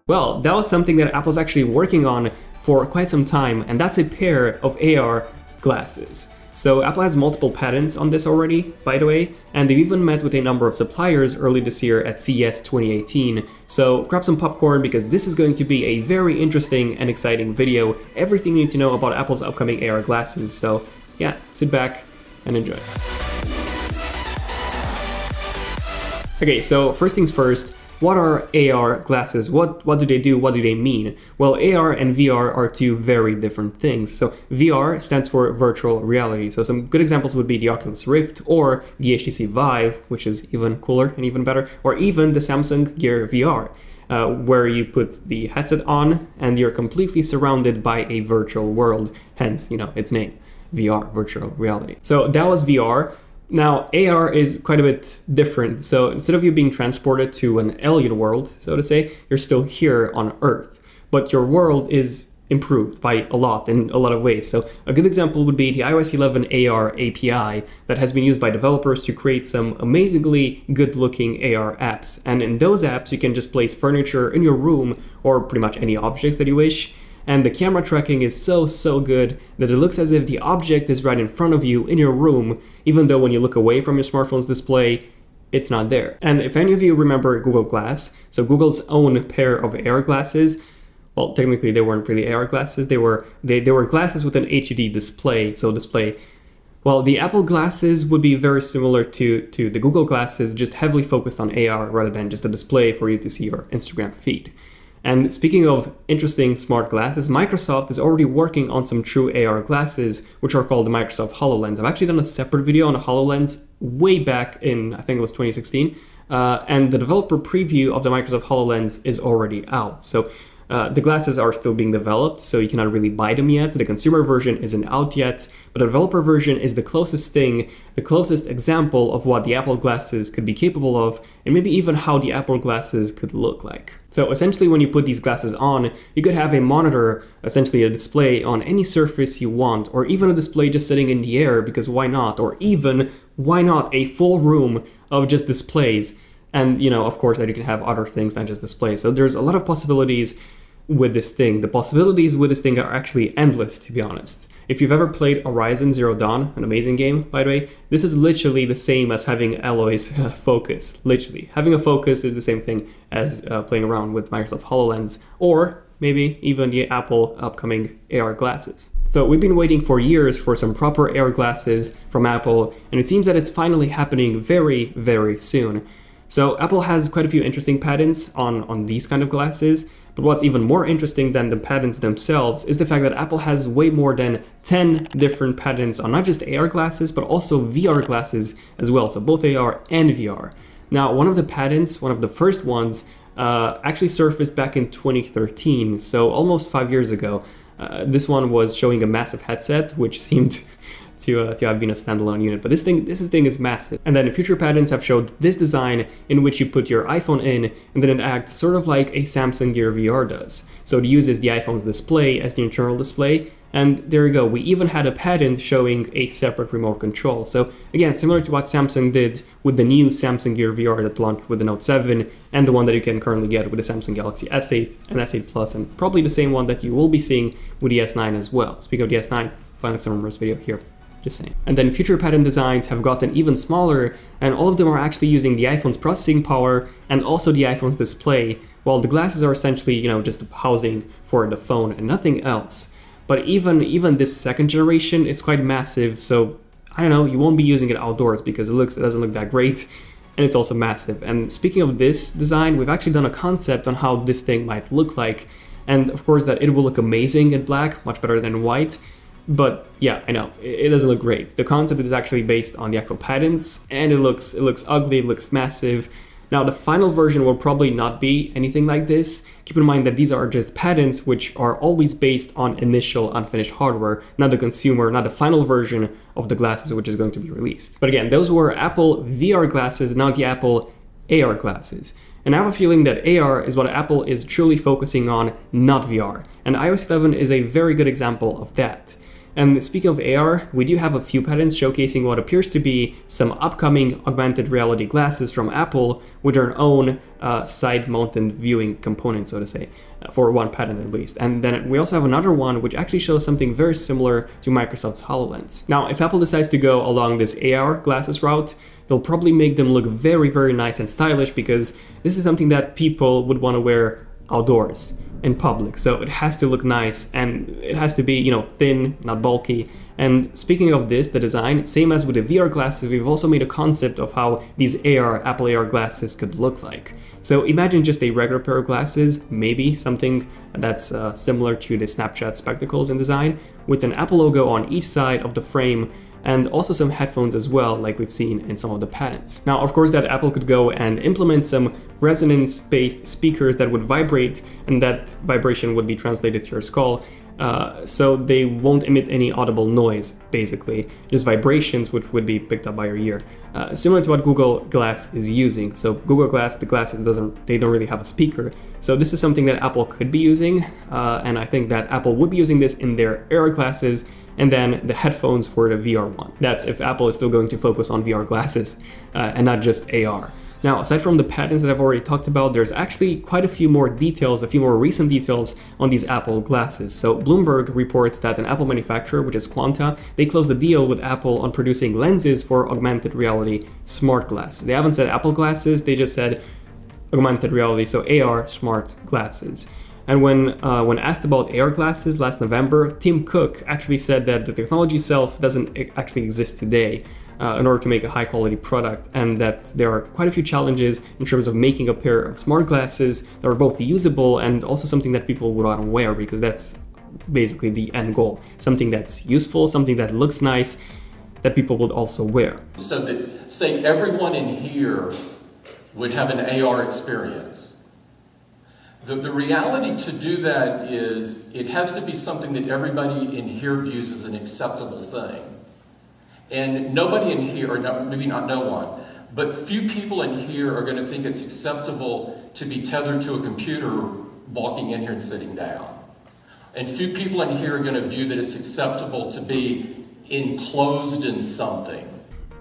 Well, that was something that Apple's actually working on for quite some time, and that's a pair of AR glasses. So Apple has multiple patents on this already, by the way, and they've even met with a number of suppliers early this year at CES 2018. So grab some popcorn because this is going to be a very interesting and exciting video. Everything you need to know about Apple's upcoming AR glasses. So yeah, sit back and enjoy. Okay, so first things first. What are AR glasses? What do they do? What do they mean? Well, AR and VR are two very different things. So VR stands for virtual reality. So some good examples would be the Oculus Rift or the HTC Vive, which is even cooler and even better, or even the Samsung Gear VR, where you put the headset on and you're completely surrounded by a virtual world. Hence, its name, VR, virtual reality. So that was VR. Now, AR is quite a bit different. So instead of you being transported to an alien world, so to say, you're still here on Earth. But your world is improved by a lot in a lot of ways. So a good example would be the iOS 11 AR API that has been used by developers to create some amazingly good-looking AR apps. And in those apps, you can just place furniture in your room or pretty much any objects that you wish. And the camera tracking is so good that it looks as if the object is right in front of you in your room, even though when you look away from your smartphone's display, it's not there. And if any of you remember Google Glass, so Google's own pair of AR glasses, well, technically they weren't really AR glasses, they were glasses with an HUD display, well, the Apple glasses would be very similar to the Google glasses, just heavily focused on AR rather than just a display for you to see your Instagram feed. And speaking of interesting smart glasses, Microsoft is already working on some true AR glasses, which are called the Microsoft HoloLens. I've actually done a separate video on the HoloLens way back in, I think it was 2016, and the developer preview of the Microsoft HoloLens is already out. So the glasses are still being developed, so you cannot really buy them yet. The consumer version isn't out yet, but the developer version is the closest thing, the closest example of what the Apple glasses could be capable of, and maybe even how the Apple glasses could look like. So essentially when you put these glasses on, you could have a monitor, essentially a display on any surface you want, or even a display just sitting in the air, because why not? Or even, why not a full room of just displays? And, of course, that you can have other things than just displays. So there's a lot of possibilities with this thing. The possibilities with this thing are actually endless, to be honest. If you've ever played Horizon Zero Dawn, an amazing game, by the way, this is literally the same as having Alloy's focus. Literally. Having a focus is the same thing as playing around with Microsoft HoloLens, or maybe even the Apple upcoming AR glasses. So we've been waiting for years for some proper AR glasses from Apple, and it seems that it's finally happening very, very soon. So Apple has quite a few interesting patents on these kind of glasses, but what's even more interesting than the patents themselves is the fact that Apple has way more than 10 different patents on not just AR glasses, but also VR glasses as well, so both AR and VR. Now, one of the patents, one of the first ones, actually surfaced back in 2013, so almost 5 years ago. This one was showing a massive headset, which seemed to have been a standalone unit, but this thing is massive. And then future patents have showed this design in which you put your iPhone in, and then it acts sort of like a Samsung Gear VR does. So it uses the iPhone's display as the internal display, and there you go. We even had a patent showing a separate remote control. So again, similar to what Samsung did with the new Samsung Gear VR that launched with the Note 7, and the one that you can currently get with the Samsung Galaxy S8 and S8 Plus, and probably the same one that you will be seeing with the S9 as well. Speaking of the S9, finding some rumors video here. Just saying. And then future patent designs have gotten even smaller, and all of them are actually using the iPhone's processing power and also the iPhone's display, while the glasses are essentially, just a housing for the phone and nothing else. But even this second generation is quite massive, so I don't know, you won't be using it outdoors because it doesn't look that great, and it's also massive. And speaking of this design, we've actually done a concept on how this thing might look like, and of course that it will look amazing in black, much better than white. But yeah, I know, it doesn't look great. The concept is actually based on the actual patents, and it looks ugly, it looks massive. Now, the final version will probably not be anything like this. Keep in mind that these are just patents which are always based on initial unfinished hardware, not the consumer, not the final version of the glasses which is going to be released. But again, those were Apple VR glasses, not the Apple AR glasses. And I have a feeling that AR is what Apple is truly focusing on, not VR. And iOS 11 is a very good example of that. And speaking of AR, we do have a few patents showcasing what appears to be some upcoming augmented reality glasses from Apple with their own side-mounted viewing component, so to say, for one patent at least. And then we also have another one which actually shows something very similar to Microsoft's HoloLens. Now, if Apple decides to go along this AR glasses route, they'll probably make them look very, very nice and stylish, because this is something that people would want to wear outdoors in public. So it has to look nice, and it has to be, you know, thin, not bulky. And speaking of this, the design, same as with the VR glasses, we've also made a concept of how these Apple AR glasses could look like. So imagine just a regular pair of glasses, maybe something that's similar to the Snapchat spectacles in design, with an Apple logo on each side of the frame, and also some headphones as well, like we've seen in some of the patents. Now, of course, that Apple could go and implement some resonance-based speakers that would vibrate, and that vibration would be translated to your skull, so they won't emit any audible noise, basically, just vibrations which would be picked up by your ear. Similar to what Google Glass is using. So Google Glass, the glasses they don't really have a speaker. So this is something that Apple could be using, and I think that Apple would be using this in their AR glasses, and then the headphones for the VR one. That's if Apple is still going to focus on VR glasses and not just AR. Now, aside from the patents that I've already talked about, there's actually quite a few more details, a few more recent details on these Apple glasses. So Bloomberg reports that an Apple manufacturer, which is Quanta, they closed a deal with Apple on producing lenses for augmented reality smart glasses. They haven't said Apple glasses, they just said augmented reality, so AR smart glasses. And when asked about AR glasses last November, Tim Cook actually said that the technology itself doesn't actually exist today in order to make a high quality product, and that there are quite a few challenges in terms of making a pair of smart glasses that are both usable and also something that people would want to wear, because that's basically the end goal. Something that's useful, something that looks nice, that people would also wear. So that, say, everyone in here would have an AR experience. The reality to do that is it has to be something that everybody in here views as an acceptable thing. And nobody in here, or maybe not no one, but few people in here are going to think it's acceptable to be tethered to a computer walking in here and sitting down. And few people in here are going to view that it's acceptable to be enclosed in something.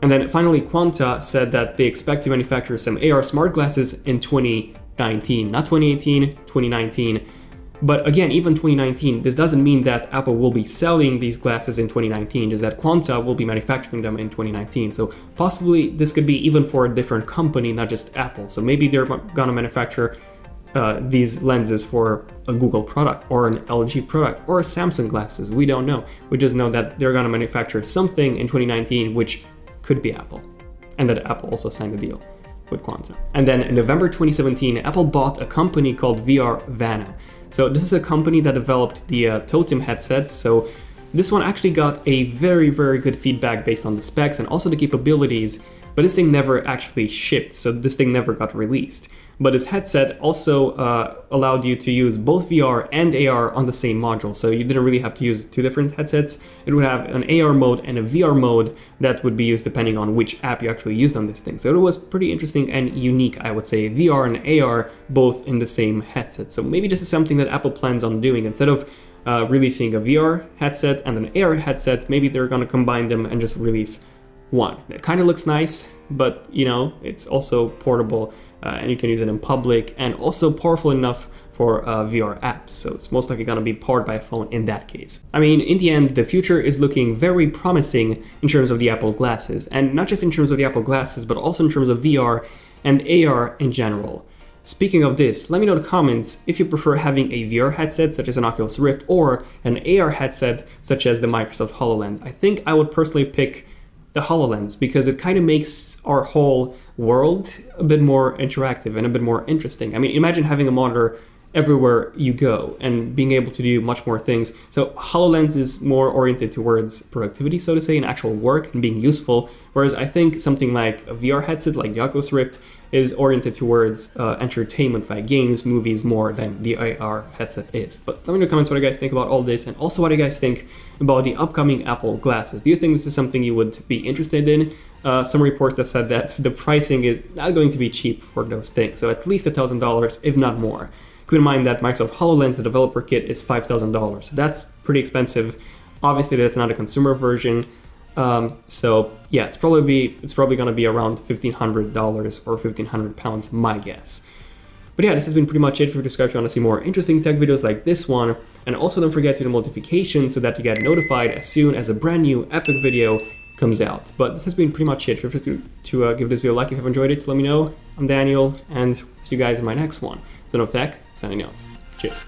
And then finally, Quanta said that they expect to manufacture some AR smart glasses in 2019, not 2018, 2019. But again, even 2019, this doesn't mean that Apple will be selling these glasses in 2019, just that Quanta will be manufacturing them in 2019. So possibly this could be even for a different company, not just Apple. So maybe they're gonna manufacture these lenses for a Google product or an LG product or a Samsung glasses. We don't know. We just know that they're gonna manufacture something in 2019, which could be Apple, and that Apple also signed a deal with Quanta. And then in November 2017, Apple bought a company called VRVana. So this is a company that developed the Totem headset. So this one actually got a very, very good feedback based on the specs and also the capabilities, but this thing never actually shipped, so this thing never got released. But this headset also allowed you to use both VR and AR on the same module, so you didn't really have to use two different headsets. It would have an AR mode and a VR mode that would be used depending on which app you actually used on this thing. So it was pretty interesting and unique, I would say, VR and AR both in the same headset. So maybe this is something that Apple plans on doing. Instead of releasing a VR headset and an AR headset, maybe they're going to combine them and just release one. It kind of looks nice, but you know, it's also portable and you can use it in public, and also powerful enough for VR apps. So it's most likely going to be powered by a phone in that case. I mean, in the end, the future is looking very promising in terms of the Apple glasses, and not just in terms of the Apple glasses, but also in terms of VR and AR in general. Speaking of this, let me know in the comments if you prefer having a VR headset such as an Oculus Rift or an AR headset such as the Microsoft HoloLens. I think I would personally pick the HoloLens because it kind of makes our whole world a bit more interactive and a bit more interesting. I mean, imagine having a monitor everywhere you go and being able to do much more things. So HoloLens is more oriented towards productivity, so to say, and actual work and being useful, whereas I think something like a VR headset like the Oculus Rift is oriented towards entertainment like games, movies, more than the AR headset is. But let me know in the comments what you guys think about all this, and also what you guys think about the upcoming Apple glasses. Do you think this is something you would be interested in? Some reports have said that the pricing is not going to be cheap for those things, so at least $1,000, if not more. Keep in mind that Microsoft HoloLens, the developer kit, is $5,000. So that's pretty expensive. Obviously, that's not a consumer version. So yeah, it's probably going to be around $1,500 or 1,500 pounds, my guess. But yeah, this has been pretty much it for this guy. If you want to see more interesting tech videos like this one, and also don't forget to hit the notification so that you get notified as soon as a brand new epic video comes out. But this has been pretty much it. Feel free to give this video a like if you've enjoyed it. Let me know. I'm Daniel, and see you guys in my next one. Son of Tech, signing out. Cheers.